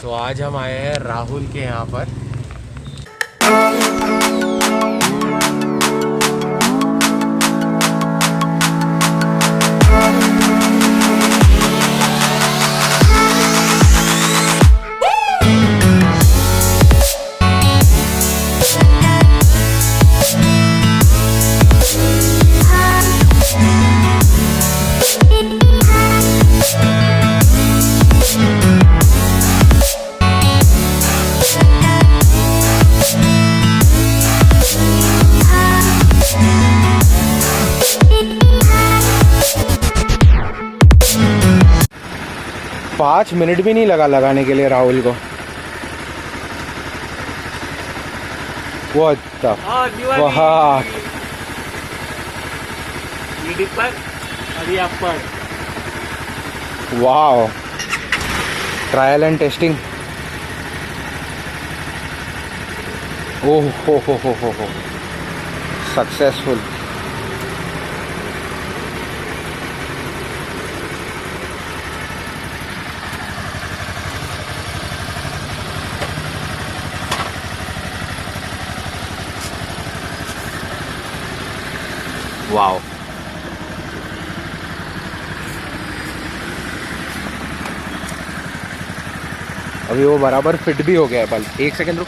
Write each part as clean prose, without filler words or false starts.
तो आज हम आए हैं राहुल के यहाँ पर। पाँच मिनट भी नहीं लगा लगाने के लिए राहुल को। वाह वाह, ट्रायल एंड टेस्टिंग। ओह हो सक्सेसफुल। वाओ, अभी वो बराबर फिट भी हो गया है बल्ब। एक सेकंड रुक,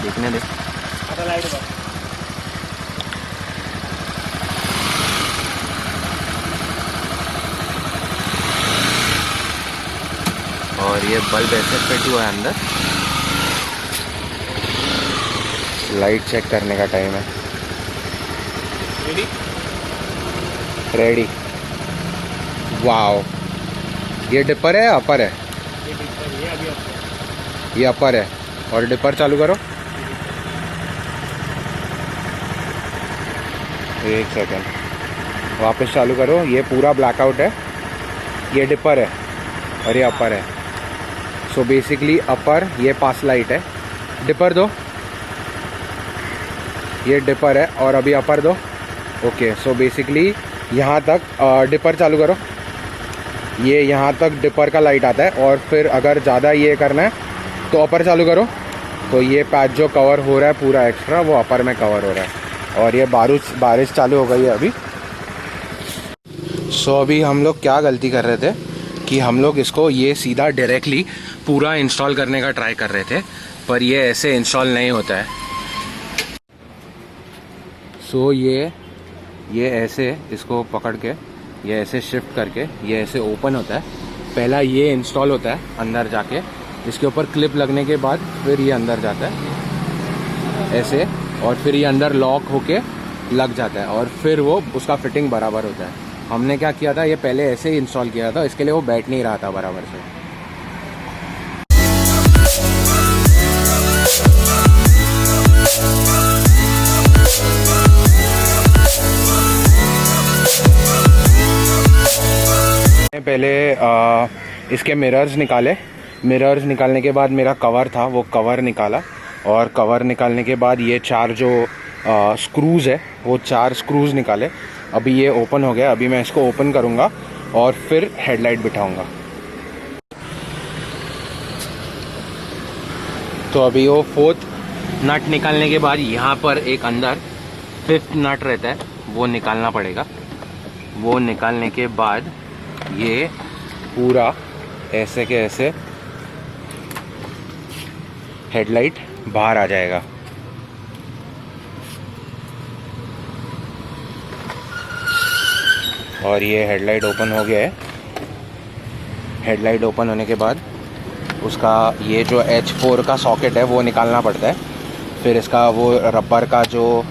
देखने दे। और ये बल्ब ऐसे फिट हुआ है अंदर। लाइट चेक करने का टाइम है। रेडी। वाओ, ये डिपर है अपर है? ये अपर है। और डिपर चालू करो। एक सेकेंड, वापस चालू करो। ये पूरा ब्लैकआउट है, ये डिपर है और ये अपर है। सो बेसिकली अपर, ये पास लाइट है। डिपर दो, ये डिपर है और अभी अपर दो। ओके, सो बेसिकली यहाँ तक डिपर चालू करो। ये यहाँ तक डिपर का लाइट आता है और फिर अगर ज़्यादा ये करना है तो अपर चालू करो। तो ये पैच जो कवर हो रहा है पूरा एक्स्ट्रा, वो अपर में कवर हो रहा है। और ये बारिश चालू हो गई है अभी। सो अभी हम लोग क्या गलती कर रहे थे कि हम लोग इसको ये सीधा डायरेक्टली पूरा इंस्टॉल करने का ट्राई कर रहे थे, पर ये ऐसे इंस्टॉल नहीं होता है। सो ये ऐसे इसको पकड़ के, ये ऐसे शिफ्ट करके ये ऐसे ओपन होता है। पहला ये इंस्टॉल होता है अंदर जाके, इसके ऊपर क्लिप लगने के बाद फिर ये अंदर जाता है ऐसे, और फिर ये अंदर लॉक होके लग जाता है और फिर वो उसका फिटिंग बराबर होता है। हमने क्या किया था, ये पहले ऐसे ही इंस्टॉल किया था, इसके लिए वो बैठ नहीं रहा था बराबर से। पहले इसके मिरर्स निकाले। मिरर्स निकालने के बाद मेरा कवर था, वो कवर निकाला। और कवर निकालने के बाद ये चार जो स्क्रूज़ है, वो चार स्क्रूज़ निकाले। अभी ये ओपन हो गया। अभी मैं इसको ओपन करूँगा और फिर हेडलाइट बिठाऊँगा। तो अभी वो फोर्थ नट निकालने के बाद यहाँ पर एक अंदर फिफ्थ नट रहता है, वो निकालना पड़ेगा। वो निकालने के बाद ये पूरा ऐसे के ऐसे हेडलाइट बाहर आ जाएगा। और ये हेडलाइट ओपन हो गया है। हेडलाइट ओपन होने के बाद उसका ये जो H4 का सॉकेट है वो निकालना पड़ता है। फिर इसका वो रबर का जो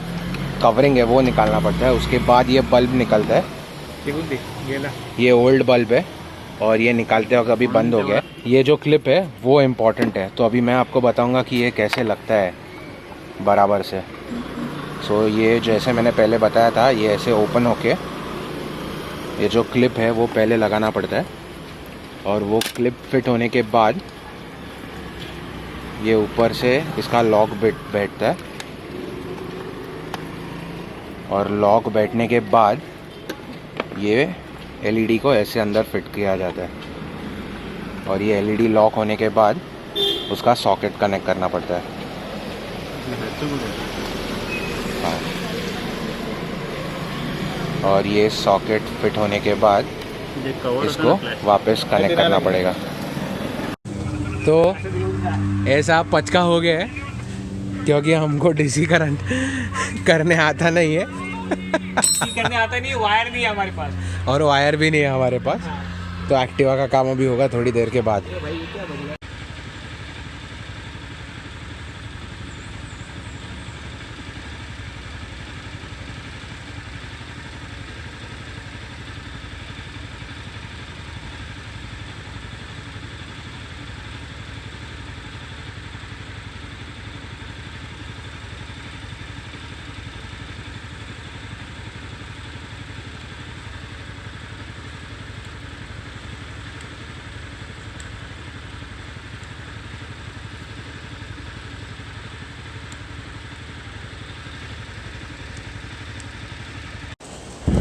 कवरिंग है वो निकालना पड़ता है। उसके बाद ये बल्ब निकलता है। ये ओल्ड बल्ब है और ये निकालते वक्त अभी बंद हो गया। ये जो क्लिप है वो इम्पॉर्टेंट है, तो अभी मैं आपको बताऊंगा कि ये कैसे लगता है बराबर से। सो ये जैसे मैंने पहले बताया था, ये ऐसे ओपन होके ये जो क्लिप है वो पहले लगाना पड़ता है। और वो क्लिप फिट होने के बाद ये ऊपर से इसका लॉक बैठता है। और लॉक बैठने के बाद ये एलईडी को ऐसे अंदर फिट किया जाता है। और ये एलईडी लॉक होने के बाद उसका सॉकेट कनेक्ट करना पड़ता है। हाँ, और ये सॉकेट फिट होने के बाद इसको वापस कनेक्ट करना पड़ेगा। तो ऐसा पचका हो गया है क्योंकि हमको डीसी करंट करने आता नहीं है करने आता नहीं, वायर नहीं है हमारे पास और वायर भी नहीं है हमारे पास। तो एक्टिवा का काम अभी होगा थोड़ी देर के बाद।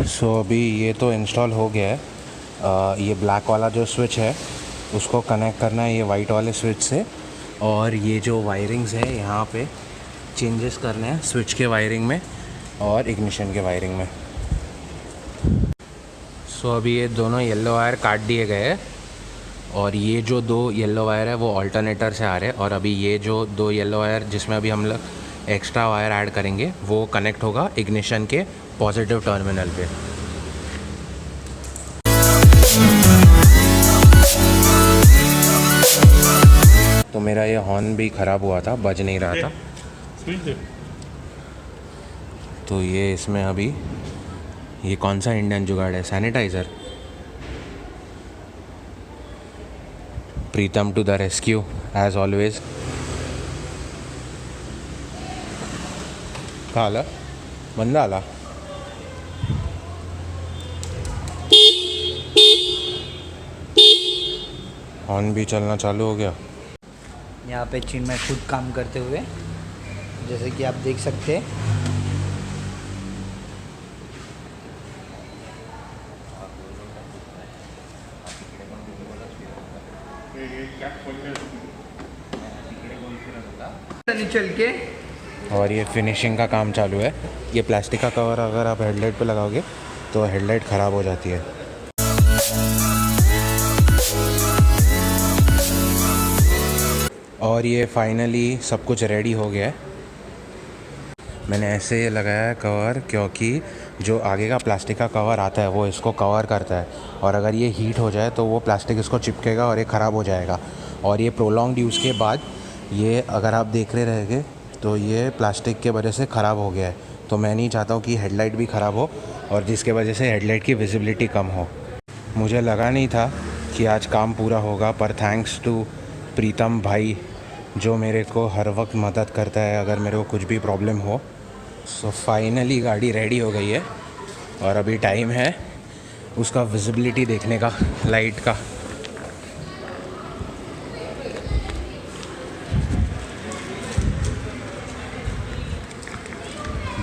सो अभी ये तो इंस्टॉल हो गया है। ये ब्लैक वाला जो स्विच है उसको कनेक्ट करना है ये वाइट वाले स्विच से, और ये जो वायरिंग्स है यहाँ पे चेंजेस करने हैं स्विच के वायरिंग में और इग्निशन के वायरिंग में। सो अभी ये दोनों येलो वायर काट दिए गए हैं और ये जो दो येलो वायर है वो ऑल्टरनेटर से आ रहे हैं, और अभी ये जो दो येलो वायर जिसमें अभी हम लोग एक्स्ट्रा वायर ऐड करेंगे वो कनेक्ट होगा इग्निशन के पॉजिटिव टर्मिनल पे। तो मेरा ये हॉर्न भी ख़राब हुआ था, बज नहीं रहा था। तो ये इसमें अभी ये कौन सा इंडियन जुगाड़ है, sanitiser. Pritam to the rescue as always. का आला बंदा आला। हॉर्न भी चलना चालू हो गया। यहाँ पे चिन्मय खुद काम करते हुए, जैसे कि आप देख सकते हैं। चल के और ये फिनिशिंग का काम चालू है। ये प्लास्टिक का कवर अगर आप हेडलाइट पे लगाओगे तो हेडलाइट ख़राब हो जाती है। और ये फाइनली सब कुछ रेडी हो गया है। मैंने ऐसे लगाया है कवर क्योंकि जो आगे का प्लास्टिक का कवर आता है वो इसको कवर करता है, और अगर ये हीट हो जाए तो वो प्लास्टिक इसको चिपकेगा और ये ख़राब हो जाएगा। और ये प्रोलॉन्ग्ड यूज़ के बाद ये अगर आप देख रहे रहेंगे तो ये प्लास्टिक के वजह से ख़राब हो गया है। तो मैं नहीं चाहता हूँ कि हेडलाइट भी ख़राब हो और जिसके वजह से हेडलाइट की विजिबिलिटी कम हो। मुझे लगा नहीं था कि आज काम पूरा होगा, पर थैंक्स टू प्रीतम भाई जो मेरे को हर वक्त मदद करता है अगर मेरे को कुछ भी प्रॉब्लम हो। सो फाइनली गाड़ी रेडी हो गई है और अभी टाइम है उसका विजिबिलिटी देखने का, लाइट का।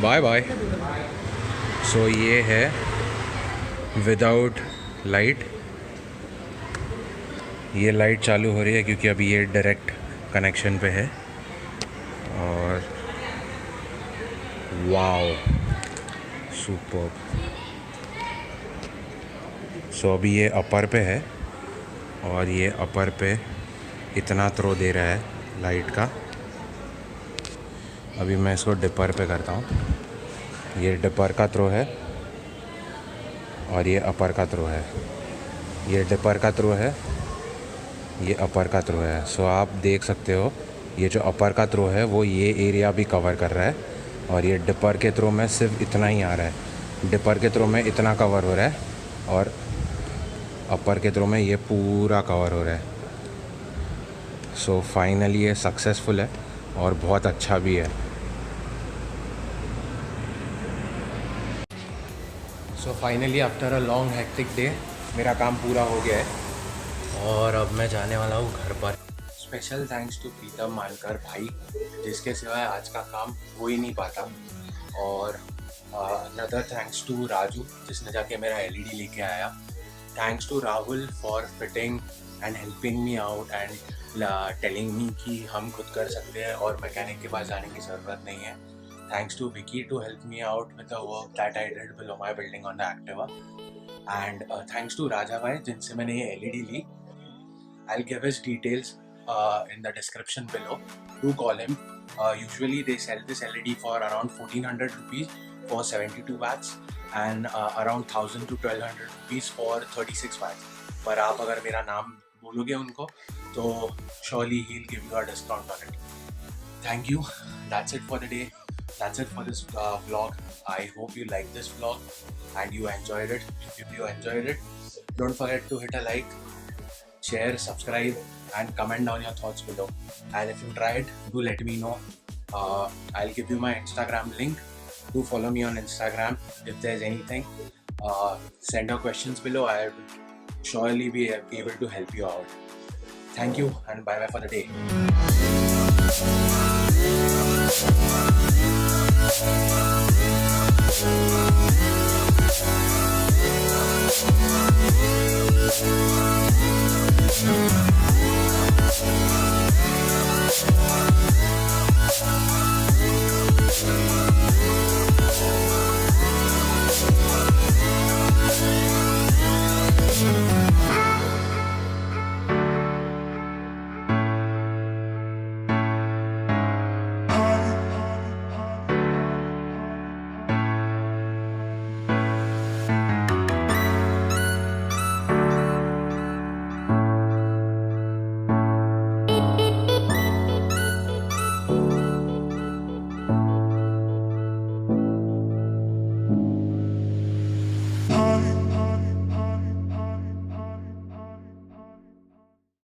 Bye bye. सो ये है विदाउट लाइट। ये लाइट चालू हो रही है क्योंकि अभी ये डायरेक्ट कनेक्शन पे है। और वाओ सुपर। सो अभी ये अपर पे है और ये अपर पे इतना थ्रो दे रहा है लाइट का। अभी मैं इसको डिपर पे करता हूँ। ये डिपर का थ्रो है और ये अपर का थ्रो है। ये डिपर का थ्रो है, ये अपर का थ्रो है। सो आप देख सकते हो ये जो अपर का थ्रो है वो ये एरिया भी कवर कर रहा है, और ये डिपर के थ्रो में सिर्फ इतना ही आ रहा है। डिपर के थ्रो में इतना कवर हो रहा है और अपर के थ्रो में ये पूरा कवर हो रहा है। सो फाइनली ये सक्सेसफुल है और बहुत अच्छा भी है। So finally after a long hectic day मेरा काम पूरा हो गया है और अब मैं जाने वाला हूँ घर पर। स्पेशल थैंक्स टू प्रीतम मालकर भाई जिसके सिवाय आज का काम हो ही नहीं पाता, और अनदर थैंक्स टू राजू जिसने जाके मेरा एलईडी लेके आया। Thanks to Rahul for fitting and helping me out and telling me कि हम खुद कर सकते हैं और मैकेनिक के पास जाने की ज़रूरत नहीं है. Thanks to Vicky to help me out with the work that I did below my building on the Activa. And thanks to Raja bhai जिनसे मैंने ये LED Lee. I'll give his details in the description below. Do call him. Usually they sell this LED for around 1400 rupees for 72 watts and around 1000 to 1200 rupees for 36 watts. पर आप अगर मेरा नाम बोलोगे उनको तो surely he'll give you a discount on it. Thank you. That's it for the day. That's it for this vlog. I hope you liked this vlog and you enjoyed it. If you enjoyed it, don't forget to hit a like, share, subscribe, and comment down your thoughts below. And if you tried, do let me know. I'll give you my Instagram link. Do follow me on Instagram. If there's anything, send your questions below. I will surely be able to help you out. Thank you and bye bye for the day.